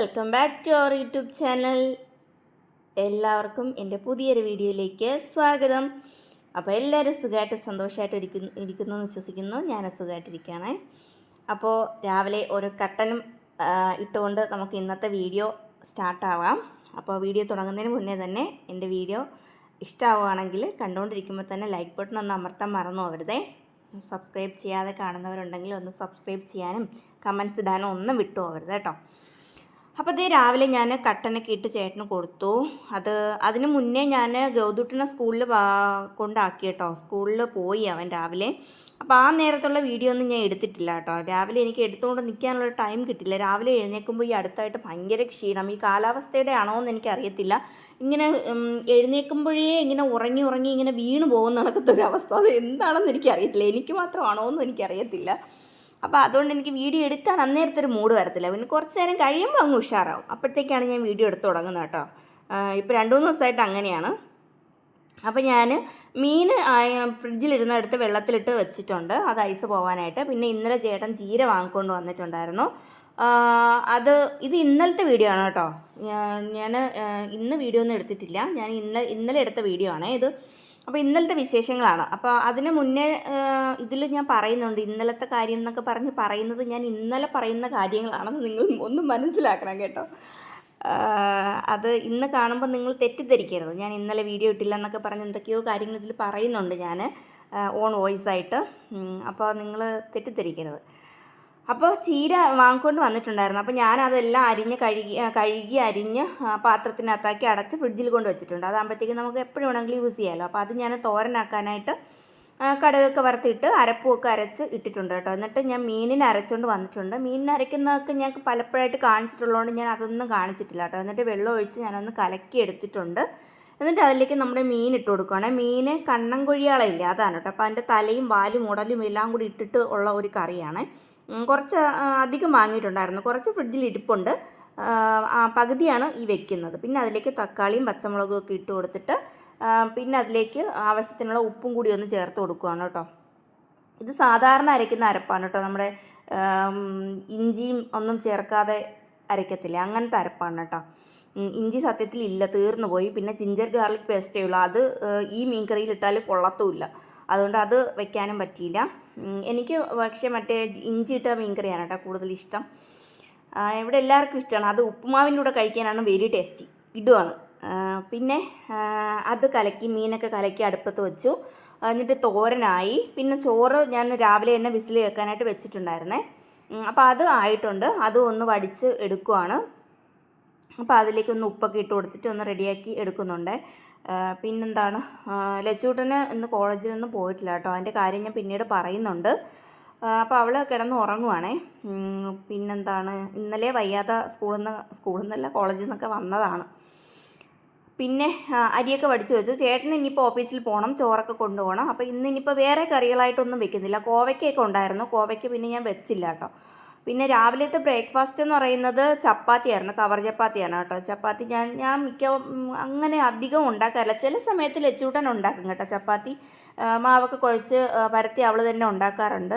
Welcome back to our YouTube channel. എല്ലാവർക്കും എൻ്റെ പുതിയൊരു വീഡിയോയിലേക്ക് സ്വാഗതം. അപ്പോൾ എല്ലാവരും സുഖമായിട്ട് സന്തോഷമായിട്ട് ഇരിക്കുന്നു എന്ന് വിശ്വസിക്കുന്നു. ഞാൻ സുഖമായിട്ടിരിക്കുകയാണ്. അപ്പോൾ രാവിലെ ഒരു കട്ടനും ഇട്ടുകൊണ്ട് നമുക്ക് ഇന്നത്തെ വീഡിയോ സ്റ്റാർട്ടാവാം. അപ്പോൾ വീഡിയോ തുടങ്ങുന്നതിന് മുന്നേ തന്നെ എൻ്റെ വീഡിയോ ഇഷ്ടമാവുകയാണെങ്കിൽ കണ്ടുകൊണ്ടിരിക്കുമ്പോൾ തന്നെ ലൈക്ക് ബട്ടൺ ഒന്ന് അമർത്താൻ മറന്നു പോകരുതേ. സബ്സ്ക്രൈബ് ചെയ്യാതെ കാണുന്നവരുണ്ടെങ്കിൽ ഒന്ന് സബ്സ്ക്രൈബ് ചെയ്യാനും കമൻറ്റ്സ് ഇടാനും ഒന്നും വിട്ടു പോകരുത് കേട്ടോ. അപ്പോൾ ഇതേ രാവിലെ ഞാൻ കട്ടനൊക്കെ ഇട്ട് ചേട്ടന് കൊടുത്തു. അതിന് മുന്നേ ഞാൻ ഗൗതുട്ടിനെ സ്കൂളിൽ കൊണ്ടാക്കി കേട്ടോ. സ്കൂളിൽ പോയി അവൻ രാവിലെ. അപ്പോൾ ആ നേരത്തുള്ള വീഡിയോ ഒന്നും ഞാൻ എടുത്തിട്ടില്ല കേട്ടോ. രാവിലെ എനിക്ക് എടുത്തുകൊണ്ട് നിൽക്കാനുള്ള ടൈം കിട്ടില്ല. രാവിലെ എഴുന്നേൽക്കുമ്പോൾ ഈ അടുത്തായിട്ട് ഭയങ്കര ക്ഷീണം. ഈ കാലാവസ്ഥയുടെ ആണോ എന്ന് എനിക്കറിയത്തില്ല. ഇങ്ങനെ എഴുന്നേൽക്കുമ്പോഴേ ഇങ്ങനെ ഉറങ്ങി ഇങ്ങനെ വീണ് പോകുന്ന കണക്കത്തെ ഒരു അവസ്ഥ. അത് എന്താണെന്ന് എനിക്കറിയത്തില്ല. എനിക്ക് മാത്രമാണോ എന്നും എനിക്കറിയത്തില്ല. അപ്പോൾ അതുകൊണ്ട് എനിക്ക് വീഡിയോ എടുക്കാൻ അന്നേരത്തെ ഒരു മൂഡ് വരത്തില്ല. പിന്നെ കുറച്ച് നേരം കഴിയുമ്പോൾ അങ്ങ് ഉഷാറാവും. അപ്പോഴത്തേക്കാണ് ഞാൻ വീഡിയോ എടുത്ത് തുടങ്ങുന്നത് കേട്ടോ. ഇപ്പോൾ 2-3 ദിവസമായിട്ട് അങ്ങനെയാണ്. അപ്പോൾ ഞാൻ മീൻ ഫ്രിഡ്ജിലിരുന്നെടുത്ത് വെള്ളത്തിലിട്ട് വെച്ചിട്ടുണ്ട്, അത് ഐസ് പോകാനായിട്ട്. പിന്നെ ഇന്നലെ ചേട്ടൻ ചീര വാങ്ങിക്കൊണ്ട് വന്നിട്ടുണ്ടായിരുന്നു. ഇത് ഇന്നലത്തെ വീഡിയോ ആണ് കേട്ടോ. ഞാൻ ഇന്ന് വീഡിയോ ഒന്നും എടുത്തിട്ടില്ല. ഞാൻ ഇന്നലെ എടുത്ത വീഡിയോ ആണ് ഇത്. അപ്പോൾ ഇന്നലത്തെ വിശേഷങ്ങളാണ്. അപ്പോൾ അതിന് മുന്നേ ഇതിൽ ഞാൻ പറയുന്നുണ്ട് ഇന്നലത്തെ കാര്യം എന്നൊക്കെ പറയുന്നത് ഞാൻ ഇന്നലെ പറയുന്ന കാര്യങ്ങളാണെന്ന് നിങ്ങൾ ഒന്ന് മനസ്സിലാക്കണം കേട്ടോ. അത് ഇന്ന് കാണുമ്പോൾ നിങ്ങൾ തെറ്റിദ്ധരിക്കരുത്. ഞാൻ ഇന്നലെ വീഡിയോ ഇട്ടില്ല എന്നൊക്കെ പറഞ്ഞ് എന്തൊക്കെയോ കാര്യങ്ങൾ ഇതിൽ പറയുന്നുണ്ട് ഞാൻ ഓൺ വോയിസ് ആയിട്ട്. അപ്പോൾ നിങ്ങൾ തെറ്റിദ്ധരിക്കരുത്. അപ്പോൾ ചീര വാങ്ങിക്കൊണ്ട് വന്നിട്ടുണ്ടായിരുന്നു. അപ്പോൾ ഞാനതെല്ലാം കഴുകി അരിഞ്ഞ് പാത്രത്തിനകത്താക്കി അടച്ച് ഫ്രിഡ്ജിൽ കൊണ്ട് വെച്ചിട്ടുണ്ട്. അതാകുമ്പോഴത്തേക്കും നമുക്ക് എപ്പോഴും വേണമെങ്കിലും യൂസ് ചെയ്യാമല്ലോ. അപ്പോൾ അത് ഞാൻ തോരനാക്കാനായിട്ട് കടുകൊക്കെ വറുത്തിട്ട് അരപ്പുമൊക്കെ അരച്ച് ഇട്ടിട്ടുണ്ട് കേട്ടോ. എന്നിട്ട് ഞാൻ മീനിനെ അരച്ചുകൊണ്ട് വന്നിട്ടുണ്ട്. മീനിനെ അരയ്ക്കുന്നതൊക്കെ ഞാൻ പലപ്പോഴായിട്ട് കാണിച്ചിട്ടുള്ളതുകൊണ്ട് ഞാൻ അതൊന്നും കാണിച്ചിട്ടില്ല കേട്ടോ. എന്നിട്ട് വെള്ളം ഒഴിച്ച് ഞാനൊന്ന് കലക്കി എടുത്തിട്ടുണ്ട്. എന്നിട്ട് അതിലേക്ക് നമ്മുടെ മീൻ ഇട്ട് കൊടുക്കുകയാണ്. മീൻ കണ്ണൻ കൊഴിയാളയില്ല, അതാണ് കേട്ടോ. അപ്പോൾ അതിൻ്റെ തലയും വാലും ഉടലും എല്ലാം കൂടി ഇട്ടിട്ട് ഉള്ള ഒരു കറിയാണ്. കുറച്ച് അധികം വാങ്ങിയിട്ടുണ്ടായിരുന്നു. കുറച്ച് ഫ്രിഡ്ജിൽ ഇരിപ്പുണ്ട്. പകുതിയാണ് ഈ വെക്കുന്നത്. പിന്നെ അതിലേക്ക് തക്കാളിയും പച്ചമുളകും ഒക്കെ ഇട്ട് കൊടുത്തിട്ട് പിന്നെ അതിലേക്ക് ആവശ്യത്തിനുള്ള ഉപ്പും കൂടി ഒന്ന് ചേർത്ത് കൊടുക്കുകയാണ് കേട്ടോ. ഇത് സാധാരണ അരയ്ക്കുന്ന അരപ്പാണ് കേട്ടോ. നമ്മുടെ ഇഞ്ചിയും ഒന്നും ചേർക്കാതെ അരയ്ക്കത്തില്ല, അങ്ങനത്തെ അരപ്പാണ് കേട്ടോ. ഇഞ്ചി സത്യത്തിൽ ഇല്ല, തീർന്നു പോയി. പിന്നെ ജിഞ്ചർ ഗാർലിക് പേസ്റ്റേ ഉള്ളൂ. അത് ഈ മീൻ കറിയിൽ ഇട്ടാൽ കൊള്ളത്തുമില്ല. അതുകൊണ്ട് അത് വെക്കാനും പറ്റിയില്ല എനിക്ക്. പക്ഷേ മറ്റേ ഇഞ്ചി ഇട്ട മീൻ കറിയാണ് കേട്ടോ കൂടുതൽ ഇഷ്ടം. ഇവിടെ എല്ലാവർക്കും ഇഷ്ടമാണ്. അത് ഉപ്പുമാവിൻ്റെ കൂടെ കഴിക്കാനാണ് വെരി ടേസ്റ്റി. ഇടുവാണ്. പിന്നെ അത് മീനൊക്കെ കലക്കി അടുപ്പത്ത് വെച്ചു. എന്നിട്ട് തോരനായി. പിന്നെ ചോറ് ഞാൻ രാവിലെ തന്നെ വിസിൽ കേൾക്കാനായിട്ട് വെച്ചിട്ടുണ്ടായിരുന്നേ. അപ്പോൾ അത് ആയിട്ടുണ്ട്. അതും ഒന്ന് വടിച്ച് എടുക്കുവാണ്. അപ്പോൾ അതിലേക്കൊന്ന് ഉപ്പൊക്കെ ഇട്ട് കൊടുത്തിട്ട് ഒന്ന് റെഡിയാക്കി എടുക്കുന്നുണ്ട്. പിന്നെന്താണ്, ലച്ചൂട്ടന് ഇന്ന് കോളേജിൽ നിന്ന് പോയിട്ടില്ല കേട്ടോ. അതിൻ്റെ കാര്യം ഞാൻ പിന്നീട് പറയുന്നുണ്ട്. അപ്പോൾ അവൾ കിടന്ന് ഉറങ്ങുവാണേ. പിന്നെന്താണ്, ഇന്നലെ വയ്യാതെ സ്കൂളിൽ നിന്നല്ല കോളേജിൽ നിന്നൊക്കെ വന്നതാണ്. പിന്നെ അരിയൊക്കെ വടിച്ച് വെച്ചു. ചേട്ടന് ഇനിയിപ്പോൾ ഓഫീസിൽ പോകണം, ചോറൊക്കെ കൊണ്ടുപോകണം. അപ്പോൾ ഇനിയിപ്പോൾ വേറെ കറികളായിട്ടൊന്നും വെക്കുന്നില്ല. കോവയ്ക്കൊക്കെ ഉണ്ടായിരുന്നു. കോവയ്ക്ക് പിന്നെ ഞാൻ വെച്ചില്ല കേട്ടോ. പിന്നെ രാവിലത്തെ ബ്രേക്ക്ഫാസ്റ്റ് എന്ന് പറയുന്നത് ചപ്പാത്തിയായിരുന്നു, കവർ ചപ്പാത്തിയാണ് കേട്ടോ. ചപ്പാത്തി ഞാൻ അങ്ങനെ അധികം ഉണ്ടാക്കാറില്ല. ചില സമയത്ത് ലച്ചൂട്ടൻ ഉണ്ടാക്കും കേട്ടോ ചപ്പാത്തി. മാവൊക്കെ കുഴച്ച് പരത്തി അവൾ തന്നെ ഉണ്ടാക്കാറുണ്ട്.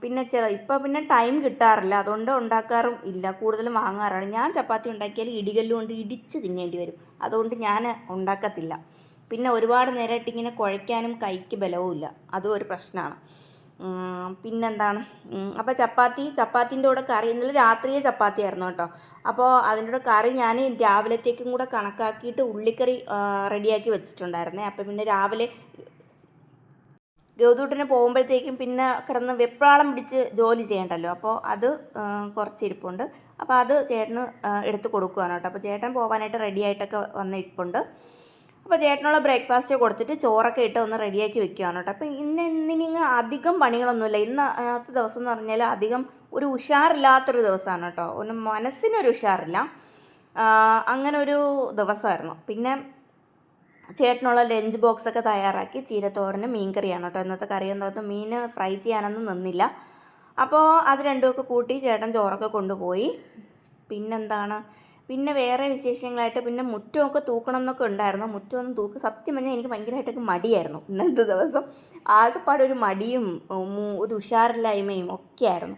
പിന്നെ ഇപ്പോൾ പിന്നെ ടൈം കിട്ടാറില്ല, അതുകൊണ്ട് ഉണ്ടാക്കാറും ഇല്ല. കൂടുതലും വാങ്ങാറാണ്. ഞാൻ ചപ്പാത്തി ഉണ്ടാക്കിയാൽ ഇടികല്ല് കൊണ്ട് ഇടിച്ച് തിന്നേണ്ടി വരും. അതുകൊണ്ട് ഞാൻ ഉണ്ടാക്കത്തില്ല. പിന്നെ ഒരുപാട് നേരമായിട്ട് ഇങ്ങനെ കുഴയ്ക്കാനും കൈക്ക് ബലവുമില്ല, അതും ഒരു പ്രശ്നമാണ്. പിന്നെന്താണ്, അപ്പോൾ ചപ്പാത്തിൻ്റെ കൂടെ കറി ഇന്നലെ രാത്രിയെ ചപ്പാത്തിയായിരുന്നു കേട്ടോ. അപ്പോൾ അതിൻ്റെ കൂടെ കറി ഞാൻ രാവിലത്തേക്കും കൂടെ കണക്കാക്കിയിട്ട് ഉള്ളിക്കറി റെഡിയാക്കി വെച്ചിട്ടുണ്ടായിരുന്നേ. അപ്പോൾ പിന്നെ രാവിലെ ഗൗതൂട്ടിന് പോകുമ്പോഴത്തേക്കും പിന്നെ കിടന്ന് വെപ്രാളം പിടിച്ച് ജോലി ചെയ്യണ്ടല്ലോ. അപ്പോൾ അത് കുറച്ചിരിപ്പുണ്ട്. അപ്പോൾ അത് ചേട്ടന് എടുത്ത് കൊടുക്കുകയാണ് കേട്ടോ. അപ്പോൾ ചേട്ടൻ പോകാനായിട്ട് റെഡിയായിട്ടൊക്കെ വന്നിരിപ്പുണ്ട്. അപ്പോൾ ചേട്ടനുള്ള ബ്രേക്ക്ഫാസ്റ്റ് കൊടുത്തിട്ട് ചോറൊക്കെ ഇട്ട് ഒന്ന് റെഡിയാക്കി വെക്കുകയാണ് കേട്ടോ. അപ്പോൾ ഇന്നിങ്ങ് അധികം പണികളൊന്നുമില്ല. ഇന്നത്തെ ദിവസം എന്ന് പറഞ്ഞാൽ അധികം ഒരു ഉഷാറില്ലാത്തൊരു ദിവസമാണ് കേട്ടോ. ഒന്ന് മനസ്സിനൊരു ഉഷാറില്ല, അങ്ങനെ ഒരു ദിവസമായിരുന്നു. പിന്നെ ചേട്ടനുള്ള ലഞ്ച് ബോക്സൊക്കെ തയ്യാറാക്കി. ചീരത്തോരന് മീൻ കറിയാണ് കേട്ടോ ഇന്നത്തെ കറി. എന്താ മീൻ ഫ്രൈ ചെയ്യാനൊന്നും നിന്നില്ല. അപ്പോൾ അത് രണ്ടുമൊക്കെ കൂട്ടി ചേട്ടൻ ചോറൊക്കെ കൊണ്ടുപോയി. പിന്നെ വേറെ വിശേഷങ്ങളായിട്ട് പിന്നെ മുറ്റമൊക്കെ തൂക്കണം എന്നൊക്കെ ഉണ്ടായിരുന്നു. മുറ്റമൊന്നും സത്യം പറഞ്ഞാൽ എനിക്ക് ഭയങ്കരമായിട്ടൊക്കെ മടിയായിരുന്നു ഇന്നലത്തെ ദിവസം. ആകെപ്പാടെ ഒരു മടിയും ഒരു ഉഷാറില്ലായ്മയും ഒക്കെ ആയിരുന്നു.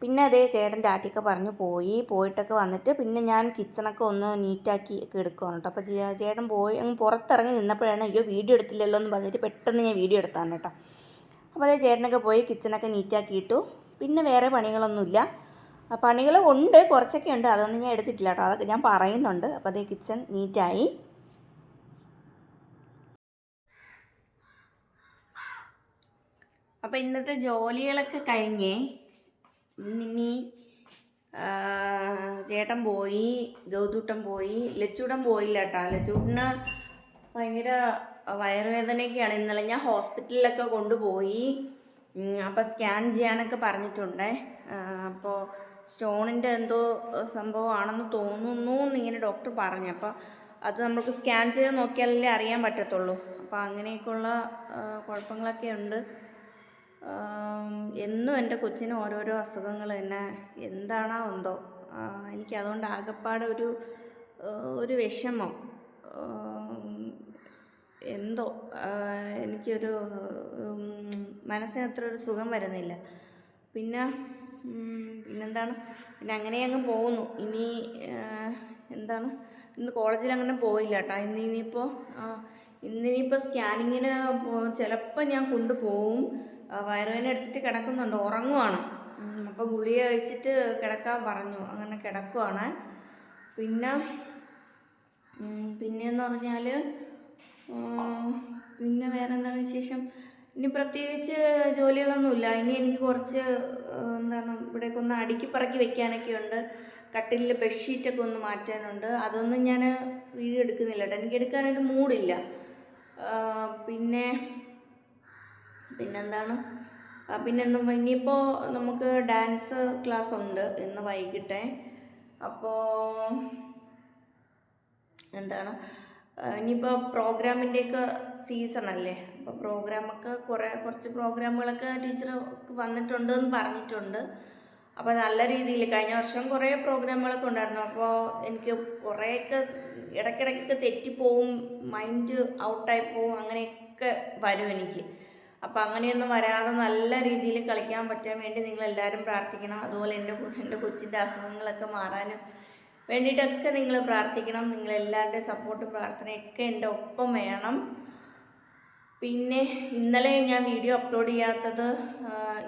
പിന്നെ അതേ ചേട്ടൻ ടാറ്റയൊക്കെ പറഞ്ഞ് പോയിട്ടൊക്കെ വന്നിട്ട് പിന്നെ ഞാൻ കിച്ചണൊക്കെ ഒന്ന് നീറ്റാക്കി ഒക്കെ എടുക്കുകയാണ് കേട്ടോ. അപ്പോൾ ചേട്ടൻ അങ്ങ് പുറത്തിറങ്ങി നിന്നപ്പോഴാണ് അയ്യോ വീഡിയോ എടുത്തില്ലല്ലോ എന്ന് പറഞ്ഞിട്ട് പെട്ടെന്ന് ഞാൻ വീഡിയോ എടുത്താണ് കേട്ടോ. അപ്പോൾ അതേ ചേട്ടനൊക്കെ പോയി കിച്ചണൊക്കെ നീറ്റാക്കിയിട്ടു. പിന്നെ വേറെ പണികളൊന്നുമില്ല. പണികൾ ഉണ്ട്, കുറച്ചൊക്കെ ഉണ്ട്, അതൊന്നും ഞാൻ എടുത്തിട്ടില്ല കേട്ടോ, അതൊക്കെ ഞാൻ പറയുന്നുണ്ട്. അപ്പോൾ അതേ കിച്ചൺ നീറ്റായി. അപ്പോൾ ഇന്നത്തെ ജോലികളൊക്കെ കഴിഞ്ഞേ. ഇനി ചേട്ടൻ പോയി, ഗൗതൂട്ടൻ പോയി, ലച്ചൂട്ടൻ പോയില്ല കേട്ടോ. ലച്ചൂട്ടന് ഭയങ്കര വയറുവേദനയൊക്കെയാണ്. ഇന്നലെ ഞാൻ ഹോസ്പിറ്റലിലൊക്കെ കൊണ്ടുപോയി. അപ്പോൾ സ്കാൻ ചെയ്യാനൊക്കെ പറഞ്ഞിട്ടുണ്ട്. അപ്പോൾ സ്റ്റോണിൻ്റെ എന്തോ സംഭവമാണെന്ന് തോന്നുന്നു എന്നിങ്ങനെ ഡോക്ടർ പറഞ്ഞു. അപ്പോൾ അത് നമുക്ക് സ്കാൻ ചെയ്ത് നോക്കിയാലല്ലേ അറിയാൻ പറ്റത്തുള്ളൂ. അപ്പോൾ അങ്ങനെയൊക്കെയുള്ള കുഴപ്പങ്ങളൊക്കെ ഉണ്ട്. എന്നും എൻ്റെ കൊച്ചിന് ഓരോരോ അസുഖങ്ങൾ തന്നെ, എന്താണോ എന്തോ. എനിക്കതുകൊണ്ട് ആകെപ്പാടെ ഒരു വിഷമം, എന്തോ എനിക്കൊരു മനസ്സിന് അത്ര ഒരു സുഖം വരുന്നില്ല. പിന്നെന്താണ്, പിന്നെ അങ്ങനെ അങ്ങ് പോകുന്നു. എന്താണ്, ഇന്ന് കോളേജിൽ അങ്ങനെ പോയില്ല കേട്ടോ. ഇന്നിനിപ്പോൾ സ്കാനിങ്ങിന് ചിലപ്പോൾ ഞാൻ കൊണ്ടുപോകും. വയറുവേദന എടുത്തിട്ട് കിടക്കുന്നുണ്ട്, ഉറങ്ങുവാണ്. അപ്പോൾ ഗുളിക കഴിച്ചിട്ട് കിടക്കാൻ പറഞ്ഞു, അങ്ങനെ കിടക്കുവാണ്. പിന്നെയെന്ന് പറഞ്ഞാൽ പിന്നെ വേറെ എന്താണ് വിശേഷം? ഇനി പ്രത്യേകിച്ച് ജോലികളൊന്നുമില്ല. ഇനി എനിക്ക് കുറച്ച് ഇവിടേക്ക് ഒന്ന് അടുക്കി പറക്കി വെക്കാനൊക്കെ ഉണ്ട്. കട്ടിലിൽ ബെഡ്ഷീറ്റൊക്കെ ഒന്ന് മാറ്റാനുണ്ട്. അതൊന്നും ഞാൻ വീഡിയോ എടുക്കുന്നില്ല കേട്ടോ, എനിക്ക് എടുക്കാനായിട്ട് മൂഡില്ല. പിന്നെന്താണ്, ഇനിയിപ്പോൾ നമുക്ക് ഡാൻസ് ക്ലാസ് ഉണ്ട് ഇന്ന് വൈകിട്ട്. അപ്പോൾ ഇനിയിപ്പോൾ പ്രോഗ്രാമിൻ്റെയൊക്കെ സീസണല്ലേ. അപ്പോൾ കുറച്ച് പ്രോഗ്രാമുകളൊക്കെ ടീച്ചർ വന്നിട്ടുണ്ട് എന്ന് പറഞ്ഞിട്ടുണ്ട്. അപ്പോൾ നല്ല രീതിയിൽ കഴിഞ്ഞ വർഷം കുറേ പ്രോഗ്രാമുകളൊക്കെ ഉണ്ടായിരുന്നു. അപ്പോൾ എനിക്ക് കുറേയൊക്കെ ഇടയ്ക്കിടയ്ക്കൊക്കെ തെറ്റിപ്പോവും, മൈൻഡ് ഔട്ടായി പോവും, അങ്ങനെയൊക്കെ വരും എനിക്ക്. അപ്പോൾ അങ്ങനെയൊന്നും വരാതെ നല്ല രീതിയിൽ കളിക്കാൻ പറ്റാൻ വേണ്ടി നിങ്ങളെല്ലാവരും പ്രാർത്ഥിക്കണം. അതുപോലെ എൻ്റെ കൊച്ചിൻ്റെ അസുഖങ്ങളൊക്കെ മാറാനും വേണ്ടിയിട്ടൊക്കെ നിങ്ങൾ പ്രാർത്ഥിക്കണം. നിങ്ങളെല്ലാവരുടെയും സപ്പോർട്ട് പ്രാർത്ഥനയൊക്കെ എൻ്റെ ഒപ്പം വേണം. പിന്നെ ഇന്നലെ ഞാൻ വീഡിയോ അപ്ലോഡ് ചെയ്യാത്തത്,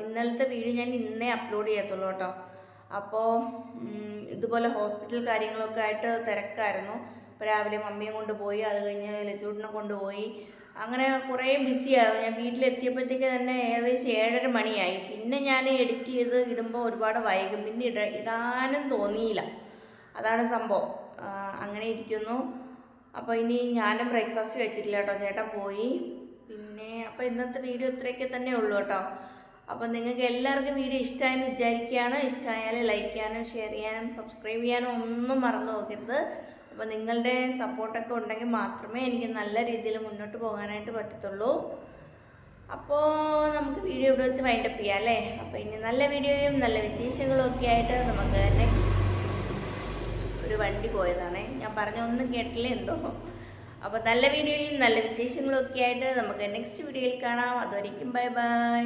ഇന്നലത്തെ വീഡിയോ ഞാൻ ഇന്നേ അപ്ലോഡ് ചെയ്യത്തുള്ളൂ കേട്ടോ. അപ്പോൾ ഇതുപോലെ ഹോസ്പിറ്റൽ കാര്യങ്ങളൊക്കെ ആയിട്ട് തിരക്കായിരുന്നു. അപ്പോൾ രാവിലെ മമ്മിയെ കൊണ്ടുപോയി, അത് കഴിഞ്ഞ് ലച്ചൂട്ടിനെ കൊണ്ടുപോയി, അങ്ങനെ കുറേ ബിസിയായിരുന്നു. ഞാൻ വീട്ടിലെത്തിയപ്പോഴത്തേക്ക് തന്നെ ഏകദേശം 7:30 മണിയായി. പിന്നെ ഞാൻ എഡിറ്റ് ചെയ്ത് ഇടുമ്പോൾ ഒരുപാട് വൈകും, പിന്നെ ഇടാനും തോന്നിയില്ല. അതാണ് സംഭവം. അങ്ങനെ ഇരിക്കുന്നു. അപ്പോൾ ഇനി ഞാനും ബ്രേക്ക്ഫാസ്റ്റ് കഴിച്ചിട്ടില്ല കേട്ടോ, ചേട്ടൻ പോയി. അപ്പോൾ ഇന്നത്തെ വീഡിയോ ഇത്രയൊക്കെ തന്നെ ഉള്ളൂ കേട്ടോ. അപ്പോൾ നിങ്ങൾക്ക് എല്ലാവർക്കും വീഡിയോ ഇഷ്ടമായെന്ന് വിചാരിക്കുകയാണ്. ഇഷ്ടമായാൽ ലൈക്ക് ചെയ്യാനും ഷെയർ ചെയ്യാനും സബ്സ്ക്രൈബ് ചെയ്യാനും ഒന്നും മറന്നു പോകരുത്. അപ്പോൾ നിങ്ങളുടെ സപ്പോർട്ടൊക്കെ ഉണ്ടെങ്കിൽ മാത്രമേ എനിക്ക് നല്ല രീതിയിൽ മുന്നോട്ട് പോകാനായിട്ട് പറ്റത്തുള്ളൂ. അപ്പോൾ നമുക്ക് വീഡിയോ ഇവിടെ വെച്ച് വൈൻഡപ്പ് ചെയ്യാം അല്ലേ. അപ്പോൾ ഇനി നല്ല വീഡിയോയും നല്ല വിശേഷങ്ങളും ഒക്കെ ആയിട്ട് നമുക്ക് ഒരു വണ്ടി പോയതാണേ, ഞാൻ പറഞ്ഞൊന്നും കേട്ടില്ല എന്തോ. അപ്പോൾ നല്ല വീഡിയോയും നല്ല വിശേഷങ്ങളും ഒക്കെ ആയിട്ട് നമുക്ക് നെക്സ്റ്റ് വീഡിയോയിൽ കാണാം. അതുവരെയ്ക്കും ബൈ ബൈ.